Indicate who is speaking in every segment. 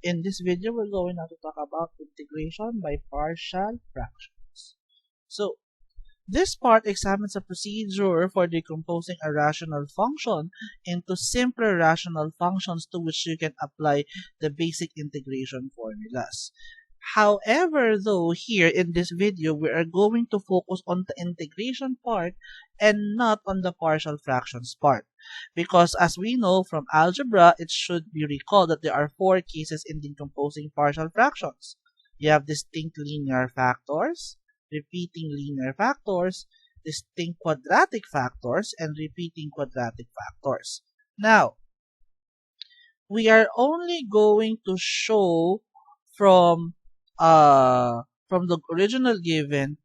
Speaker 1: In this video, we're going now to talk about integration by partial fractions. So, this part examines a procedure for decomposing a rational function into simpler rational functions to which you can apply the basic integration formulas. However, though, here in this video, we are going to focus on the integration part and not on the partial fractions part. Because as we know from algebra, it should be recalled that there are 4 cases in decomposing partial fractions. You have distinct linear factors, repeating linear factors, distinct quadratic factors, and repeating quadratic factors. Now, we are only going to show from the original given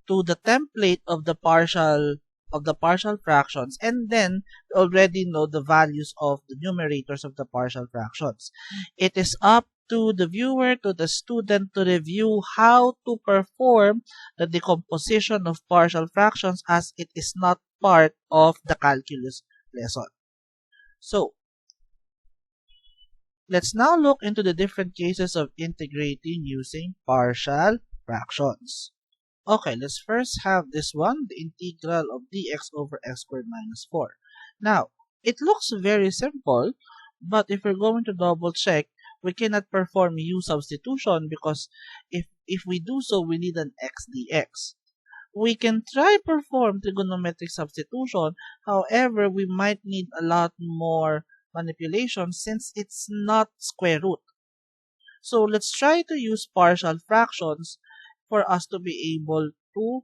Speaker 1: to the template of the partial fractions, and then we already know the values of the numerators of the partial fractions. It is up to the viewer, to the student, to review how to perform the decomposition of partial fractions as it is not part of the calculus lesson. So, let's now look into the different cases of integrating using partial fractions. Okay, let's first have this one, the integral of dx over x squared minus 4. Now, it looks very simple, but if we're going to double check, we cannot perform u substitution because if we do so, we need an x dx. We can try perform trigonometric substitution, however, we might need a lot more manipulation since it's not square root. So let's try to use partial fractions for us to be able to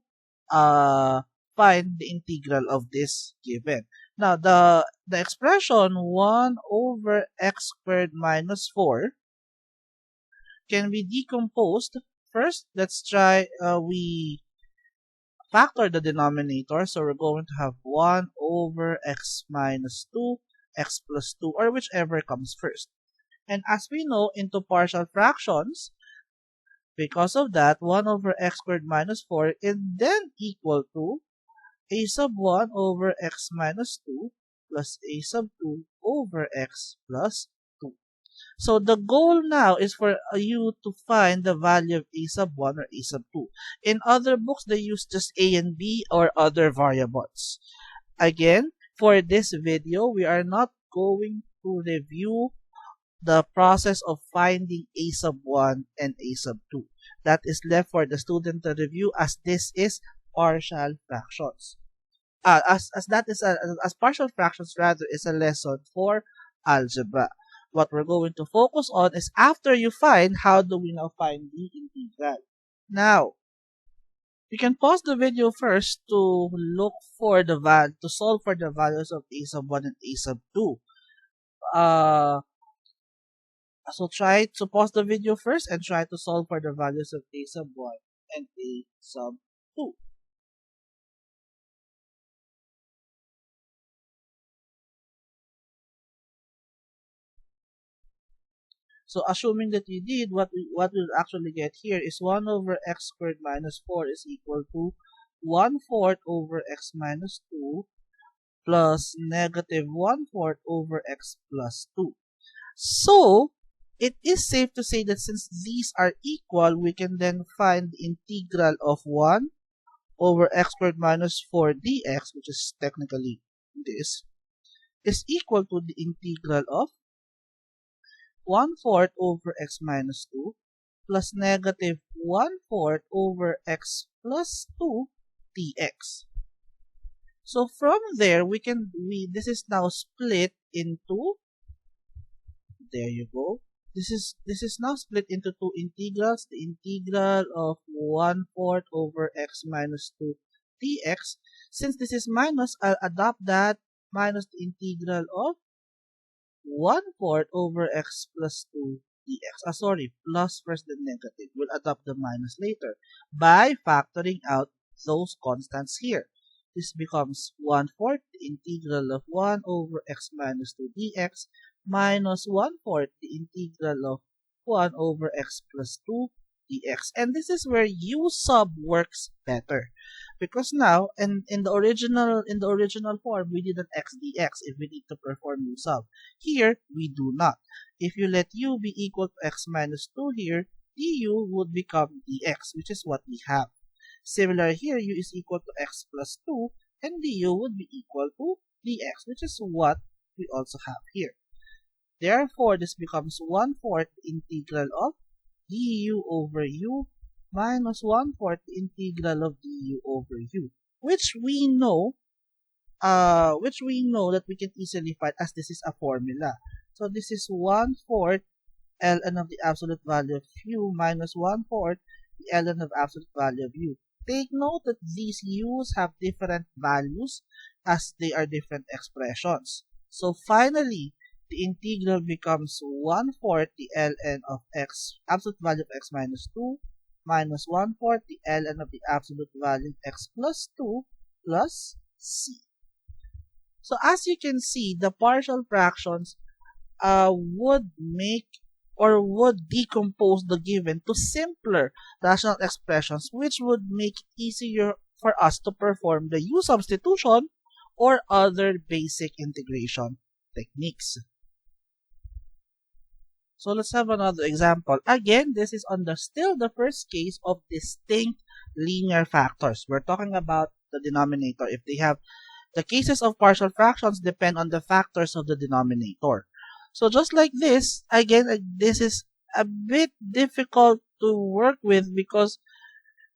Speaker 1: find the integral of this given. Now, the expression 1 over x squared minus 4 can be decomposed. First, let's try, we factor the denominator. So we're going to have 1 over x minus 2, x plus 2, or whichever comes first. And as we know, into partial fractions, because of that, 1 over x squared minus 4 is then equal to a sub 1 over x minus 2 plus a sub 2 over x plus 2. So the goal now is for you to find the value of a sub 1 or a sub 2. In other books, they use just a and b or other variables. Again, for this video, we are not going to review the process of finding a sub 1 and a sub 2. That is left for the student to review as this is partial fractions. As partial fractions rather is a lesson for algebra. What we're going to focus on is after you find, how do we now find the integral? Now, you can pause the video first to look for the to solve for the values of a sub 1 and a sub 2. So try to pause the video first and try to solve for the values of a sub 1 and a sub 2. So assuming that you did, what we'll actually get here is 1 over x squared minus 4 is equal to 1/4 over x minus 2 plus negative 1/4 over x plus 2. So, it is safe to say that since these are equal, we can then find the integral of 1 over x squared minus 4 dx, which is technically this, is equal to the integral of 1/4 over x minus 2 plus negative 1/4 over x plus 2 dx. So from there, this is now split into, there you go. This is now split into two integrals. The integral of 1/4 over x minus 2 dx. Since this is minus, I'll adopt that minus the integral of 1/4 over x plus 2 dx. Plus first then negative. We'll adopt the minus later by factoring out those constants here. This becomes 1/4 the integral of 1 over x minus 2 dx minus 1/4 the integral of 1 over x plus 2 dx. And this is where u sub works better because now in the original form we did an x dx if we need to perform u sub. Here we do not. If you let u be equal to x minus 2 here, du would become dx, which is what we have. Similar here, u is equal to x plus 2 and du would be equal to dx, which is what we also have here. Therefore, this becomes 1/4 the integral of du over u minus 1/4 the integral of du over u, which we know that we can easily find as this is a formula. So this is 1/4 ln of the absolute value of u minus 1/4 the ln of absolute value of u. Take note that these u's have different values as they are different expressions. So finally, the integral becomes 1/4 the ln of x, absolute value of x minus 2, minus 1/4 the ln of the absolute value of x plus 2 plus c. So as you can see, the partial fractions would make or would decompose the given to simpler rational expressions, which would make it easier for us to perform the u substitution or other basic integration techniques. So let's have another example. Again, this is on still the first case of distinct linear factors. We're talking about the denominator. If they have the cases of partial fractions depend on the factors of the denominator. So just like this, again, this is a bit difficult to work with because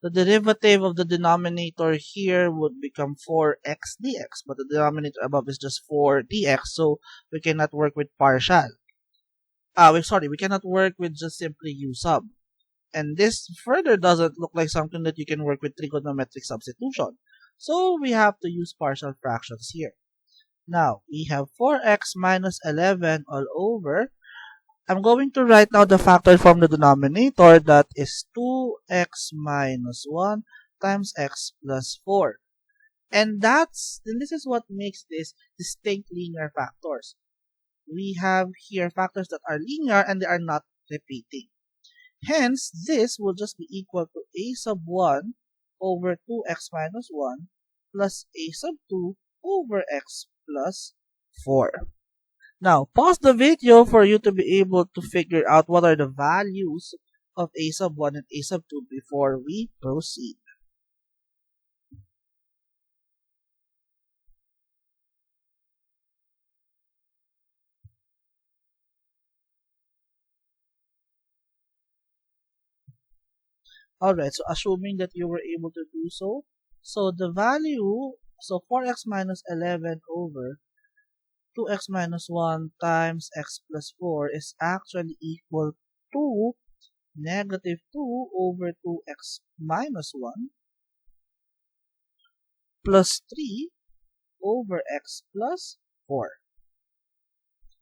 Speaker 1: the derivative of the denominator here would become 4x dx, but the denominator above is just 4 dx, so we cannot work with partial. We cannot work with just simply u sub. And this further doesn't look like something that you can work with trigonometric substitution. So we have to use partial fractions here. Now, we have 4x minus 11 all over. I'm going to write now the factor from the denominator, that is 2x minus 1 times x plus 4. And this is what makes this distinct linear factors. We have here factors that are linear and they are not repeating. Hence, this will just be equal to a sub 1 over 2x minus 1 plus a sub 2 over x plus 4. Now, pause the video for you to be able to figure out what are the values of a sub 1 and a sub 2 before we proceed. Alright, so assuming that you were able to do so, so the value, so 4x minus 11 over 2x minus 1 times x plus 4 is actually equal to negative 2 over 2x minus 1 plus 3 over x plus 4.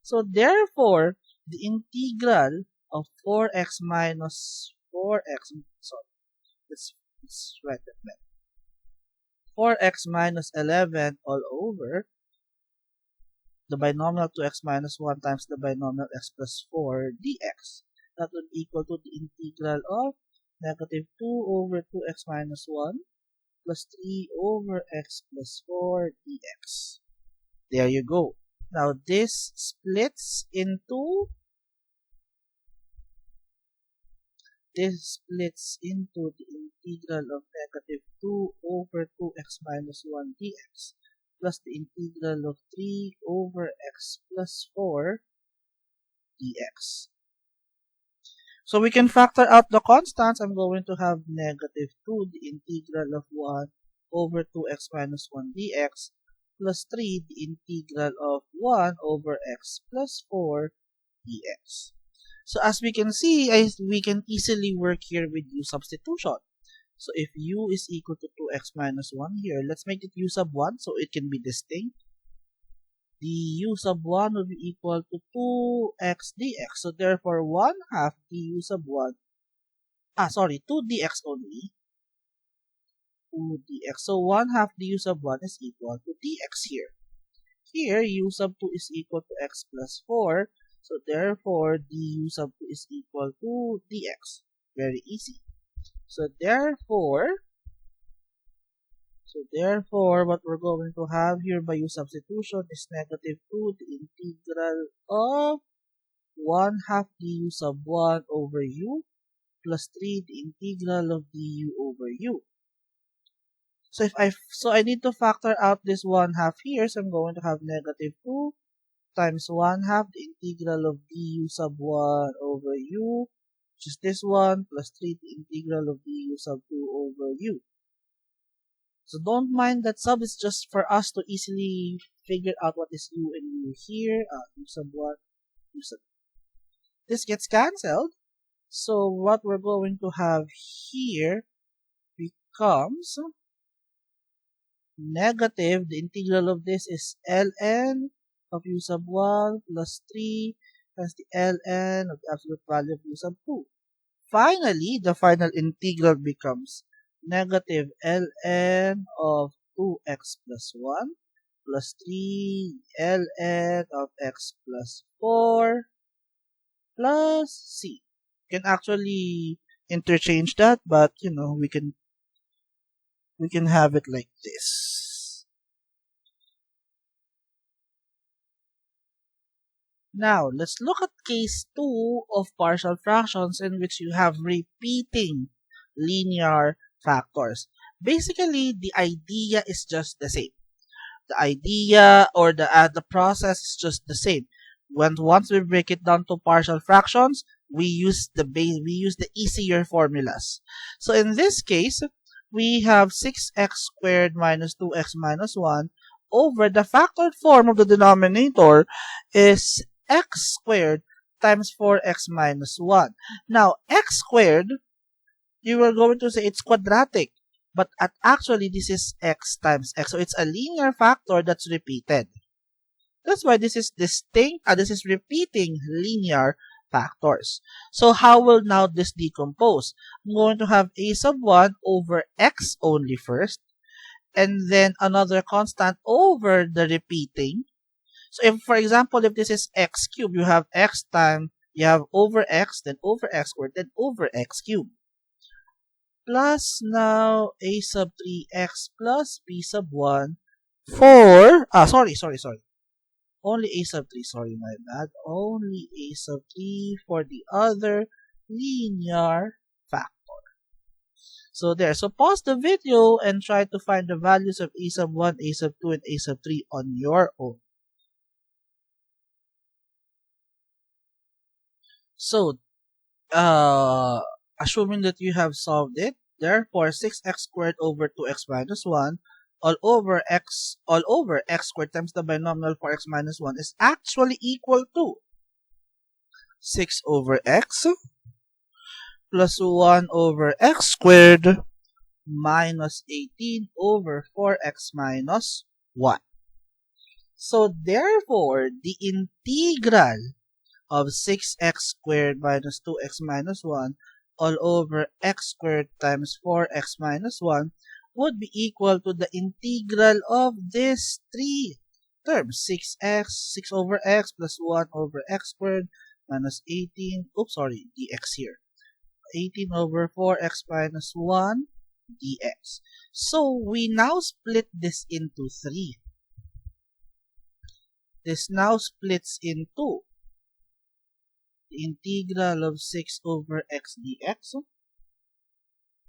Speaker 1: So therefore, the integral of 4x minus 4x, sorry, let's write that back. 4x minus 11 all over the binomial 2x minus 1 times the binomial x plus 4 dx. That would equal to the integral of negative 2 over 2x minus 1 plus 3 over x plus 4 dx. There you go. Now this splits into the integral of negative 2 over 2x minus 1 dx plus the integral of 3 over x plus 4 dx. So we can factor out the constants. I'm going to have negative 2, the integral of 1 over 2x minus 1 dx plus 3, the integral of 1 over x plus 4 dx. So as we can see, we can easily work here with u substitution. So if u is equal to 2x minus 1 here, let's make it u sub 1 so it can be distinct. The u sub 1 will be equal to 2x dx. So therefore, 1 half du sub 1, 2 dx only. 2 dx. So 1 half du sub 1 is equal to dx here. Here, u sub 2 is equal to x plus 4. So therefore, du sub 2 is equal to dx. Very easy. So therefore, So therefore, what we're going to have here by u substitution is negative 2 the integral of 1 half du sub 1 over u plus 3 the integral of du over u. So I need to factor out this 1 half here, so I'm going to have negative 2 times 1 half the integral of du sub 1 over u, which is this one, plus 3 the integral of du sub 2 over u. So don't mind that sub, is just for us to easily figure out what is u and u here. U sub 1, u sub. This gets cancelled. So what we're going to have here becomes negative, the integral of this is ln of u sub 1 plus 3 times the ln of the absolute value of u sub 2. Finally, the final integral becomes negative ln of 2x plus 1 plus 3 ln of x plus 4 plus c. You can actually interchange that, but we can have it like this. Now, let's look at case 2 of partial fractions in which you have repeating linear factors. Basically, the idea is just the same. The idea or the process is just the same. Once we break it down to partial fractions, we use the easier formulas. So in this case, we have 6x squared minus 2x minus 1 over the factored form of the denominator is x squared times 4x minus 1. Now, x squared, you were going to say it's quadratic, but actually this is x times x. So it's a linear factor that's repeated. That's why this is distinct, this is repeating linear factors. So how will now this decompose? I'm going to have a sub 1 over x only first, and then another constant over the repeating. So if, for example, if this is x cubed, you have x times, you have over x, then over x squared, then over x cubed. Plus now a sub 3x plus b sub 1 for, sorry. Only a sub 3, sorry, my bad. Only a sub 3 for the other linear factor. So there. So pause the video and try to find the values of a sub 1, a sub 2, and a sub 3 on your own. So, assuming that you have solved it, therefore 6x squared over 2x minus 1 all over x squared times the binomial for x minus 1 is actually equal to 6 over x plus 1 over x squared minus 18 over 4x minus 1. So therefore, the integral of 6x squared minus 2x minus 1 all over x squared times 4x minus 1 would be equal to the integral of these three terms, 6 over x plus 1 over x squared minus 18, dx here, 18 over 4x minus 1 dx. So we now split this into 3. This now splits into the integral of 6 over x dx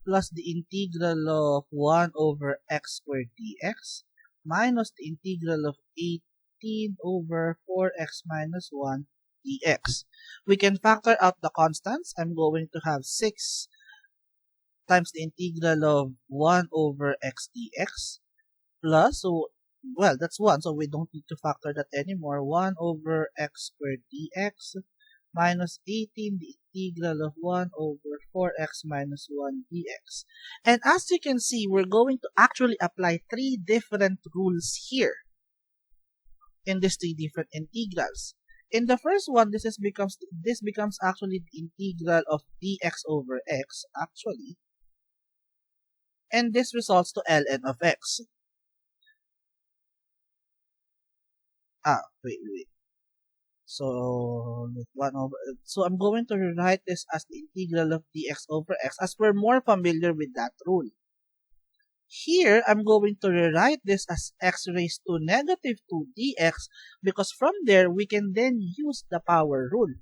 Speaker 1: plus the integral of 1 over x squared dx minus the integral of 18 over 4x minus 1 dx. We can factor out the constants. I'm going to have 6 times the integral of 1 over x dx plus, that's 1, so we don't need to factor that anymore, 1 over x squared dx minus 18 the integral of 1 over 4x minus 1 dx. And as you can see, we're going to actually apply 3 different rules here in these 3 different integrals. In the first one, this becomes actually the integral of dx over x, actually. And this results to ln of x. Wait. So I'm going to rewrite this as the integral of dx over x as we're more familiar with that rule. Here, I'm going to rewrite this as x raised to negative 2 dx because from there, we can then use the power rule.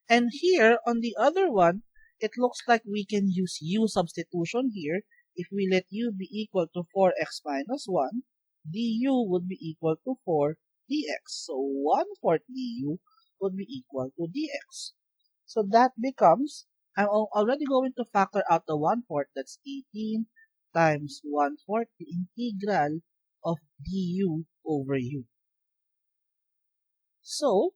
Speaker 1: And here, on the other one, it looks like we can use u substitution here. If we let u be equal to 4x minus 1, du would be equal to 4 dx. So 1/4 du would be equal to dx. So that becomes, I'm already going to factor out the 1/4, that's 18 times 1/4 the integral of du over u. So,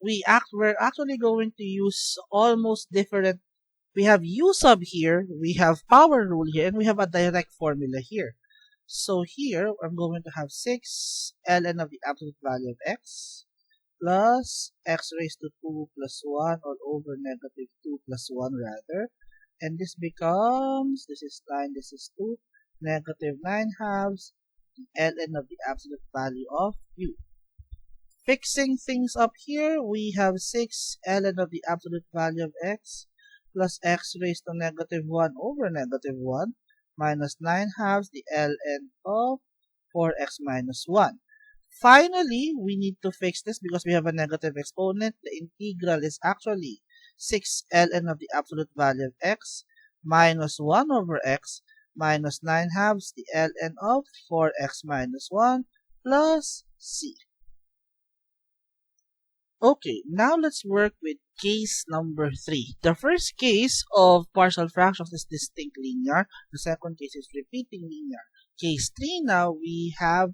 Speaker 1: we're actually going to use almost different, we have u sub here, we have power rule here, and we have a direct formula here. So here, I'm going to have 6 ln of the absolute value of x plus x raised to 2 plus 1 all over negative 2 plus 1 rather. And this becomes, this is 9, this is 2, negative 9 halves, the ln of the absolute value of u. Fixing things up here, we have 6 ln of the absolute value of x plus x raised to negative 1 over negative 1 minus 9 halves the ln of 4x minus 1. Finally, we need to fix this because we have a negative exponent. The integral is actually 6 ln of the absolute value of x minus 1 over x minus 9 halves the ln of 4x minus 1 plus c. Okay, now let's work with case number 3. The first case of partial fractions is distinct linear. The second case is repeating linear. Case 3 now, we have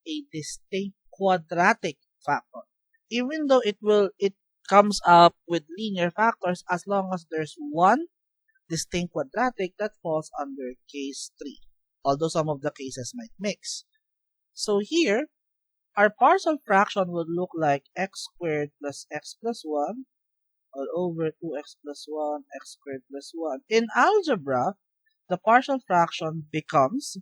Speaker 1: a distinct quadratic factor. Even though it comes up with linear factors, as long as there's one distinct quadratic, that falls under case 3. Although some of the cases might mix. So here, our partial fraction would look like x squared plus x plus 1 all over 2x plus 1, x squared plus 1. In algebra, the partial fraction becomes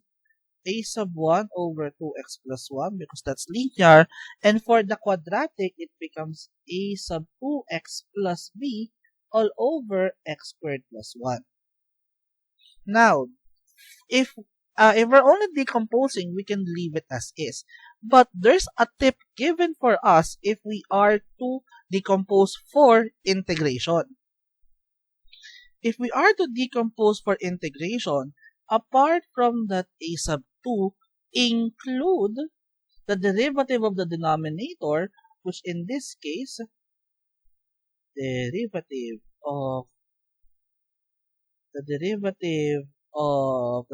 Speaker 1: a sub 1 over 2x plus 1 because that's linear. And for the quadratic, it becomes a sub 2x plus b all over x squared plus 1. Now, if we're only decomposing, we can leave it as is. But there's a tip given for us if we are to decompose for integration. If we are to decompose for integration, apart from that a sub 2, include the derivative of the denominator, which in this case, derivative of the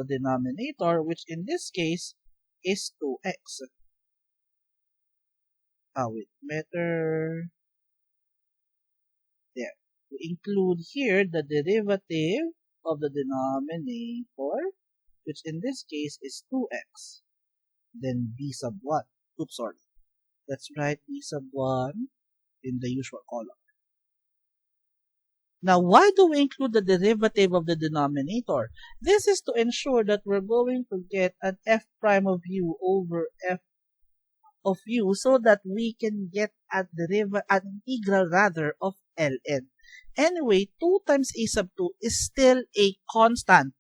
Speaker 1: denominator, which in this case is 2x. Wait, better there. We include here the derivative of the denominator, which in this case is 2x. Then b sub 1. Oops, sorry. Let's write b sub 1 in the usual column. Now, why do we include the derivative of the denominator? This is to ensure that we're going to get an f prime of u over f of u so that we can get an integral rather of ln. Anyway, 2 times a sub 2 is still a constant,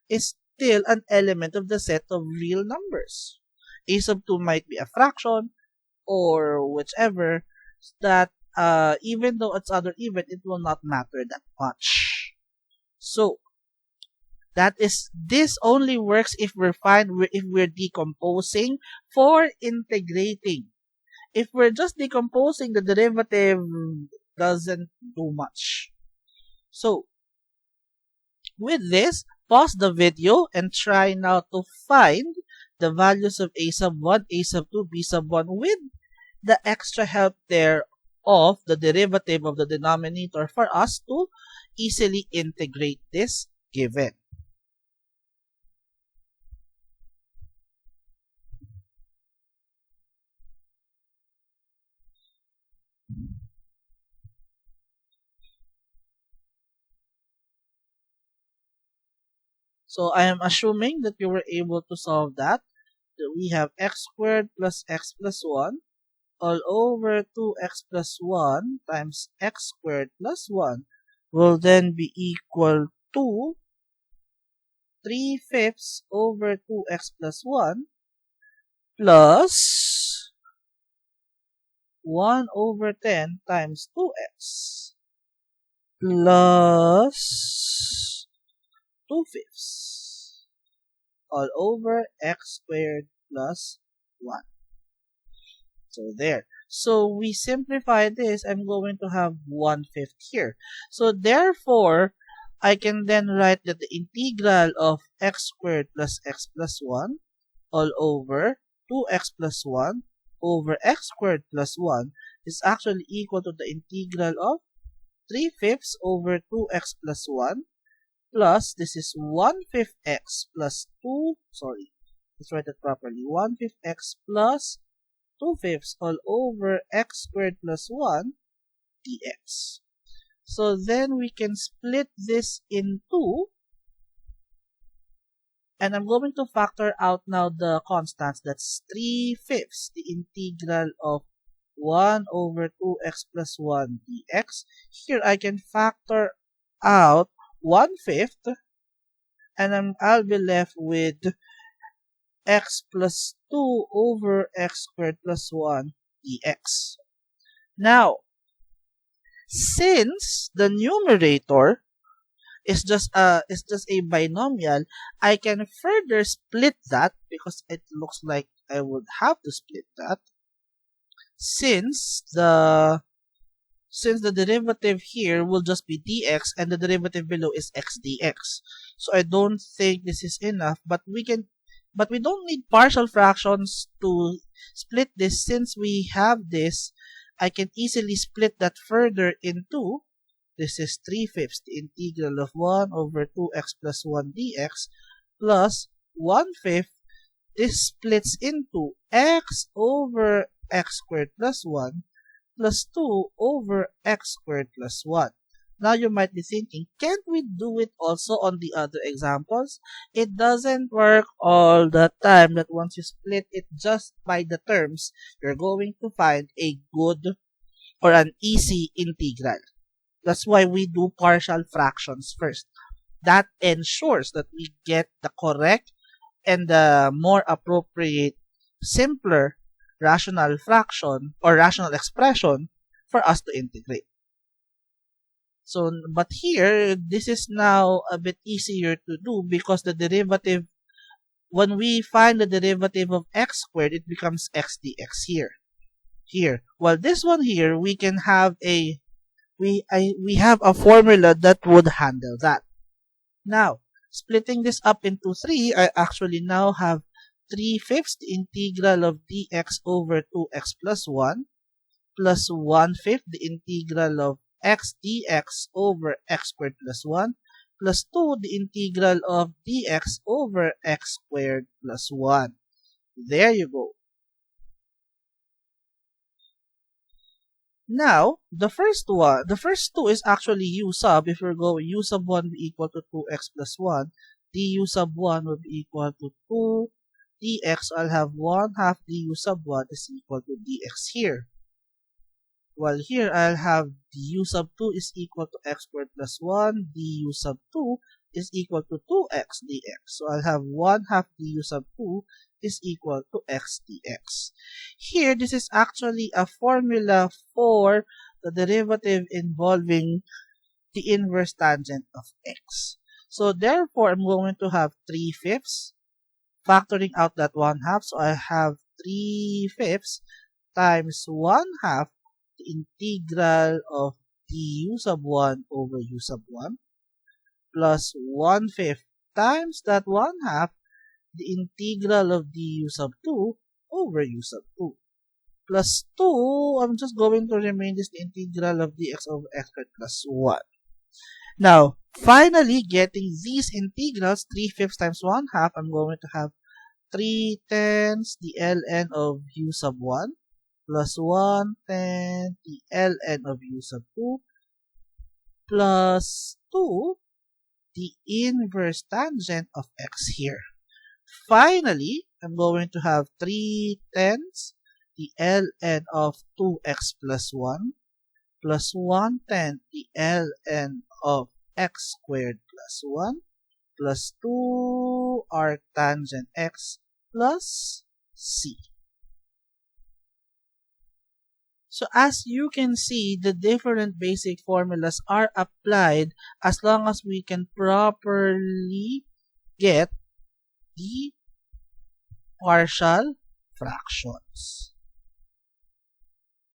Speaker 1: is still an element of the set of real numbers. A sub 2 might be a fraction or whichever, that even though it's other even, it will not matter that much. So, this only works if we're decomposing for integrating. If we're just decomposing, the derivative doesn't do much. So, with this, pause the video and try now to find the values of a sub 1, a sub 2, b sub 1 with the extra help there of the derivative of the denominator for us to easily integrate this given. So I am assuming that you were able to solve that. We have x squared plus x plus 1 all over 2x plus 1 times x squared plus 1 will then be equal to 3/5 over 2x plus 1 plus 1 over 10 times 2x plus 2/5 all over x squared plus 1. So there. So we simplify this, I'm going to have 1/5 here. So therefore, I can then write that the integral of x squared plus x plus 1 all over 2x plus 1 over x squared plus 1 is actually equal to the integral of 3/5 over 2x plus 1 plus, this is 1/5 x plus 2, sorry, let's write it properly, 1/5 x plus 2/5 all over x squared plus 1 dx. So then we can split this in two, and I'm going to factor out now the constants. That's 3/5, the integral of 1 over 2x plus 1 dx. Here I can factor out 1/5, and I'll be left with x plus 2 over x squared plus 1 dx. Now, since the numerator is just a binomial, I can further split that because it looks like I would have to split that since the derivative here will just be dx and the derivative below is x dx. So I don't think this is enough, but we don't need partial fractions to split this. Since we have this, I can easily split that further into, this is 3/5, the integral of 1 over 2x plus 1 dx plus 1/5. This splits into x over x squared plus 1 plus 2 over x squared plus 1. Now you might be thinking, can't we do it also on the other examples? It doesn't work all the time that once you split it just by the terms, you're going to find a good or an easy integral. That's why we do partial fractions first. That ensures that we get the correct and the more appropriate, simpler rational fraction or rational expression for us to integrate. So, but here, this is now a bit easier to do because the derivative, when we find the derivative of x squared, it becomes x dx here. While this one here, we can have we have a formula that would handle that. Now, splitting this up into 3, I actually now have 3/5 the integral of dx over 2x plus 1 plus 1/5 the integral of x dx over x squared plus 1 plus 2 the integral of dx over x squared plus 1. There you go. Now, the first two is actually u sub. If we're going u sub 1 will be equal to 2x plus 1, du sub 1 will be equal to 2 dx. I'll have 1/2 du sub 1 is equal to dx here. While here, I'll have du sub 2 is equal to x squared plus 1, du sub 2 is equal to 2x dx. So I'll have 1/2 du sub 2 is equal to x dx. Here, this is actually a formula for the derivative involving the inverse tangent of x. So therefore, I'm going to have 3/5, factoring out that 1/2. So I have 3/5 times 1/2 the integral of du sub 1 over u sub 1 plus 1/5 times that 1/2 the integral of du sub 2 over u sub 2 plus 2, I'm just going to remain this the integral of dx over x squared plus 1. Now, finally, getting these integrals, 3/5 times 1/2, I'm going to have 3/10 the ln of u sub 1 plus 1/10 the ln of u sub 2 plus 2 the inverse tangent of x here. Finally, I'm going to have 3/10 the ln of 2x plus 1 plus 1/10 the ln of x squared plus 1 plus 2 arctangent x plus c. So as you can see, the different basic formulas are applied as long as we can properly get the partial fractions.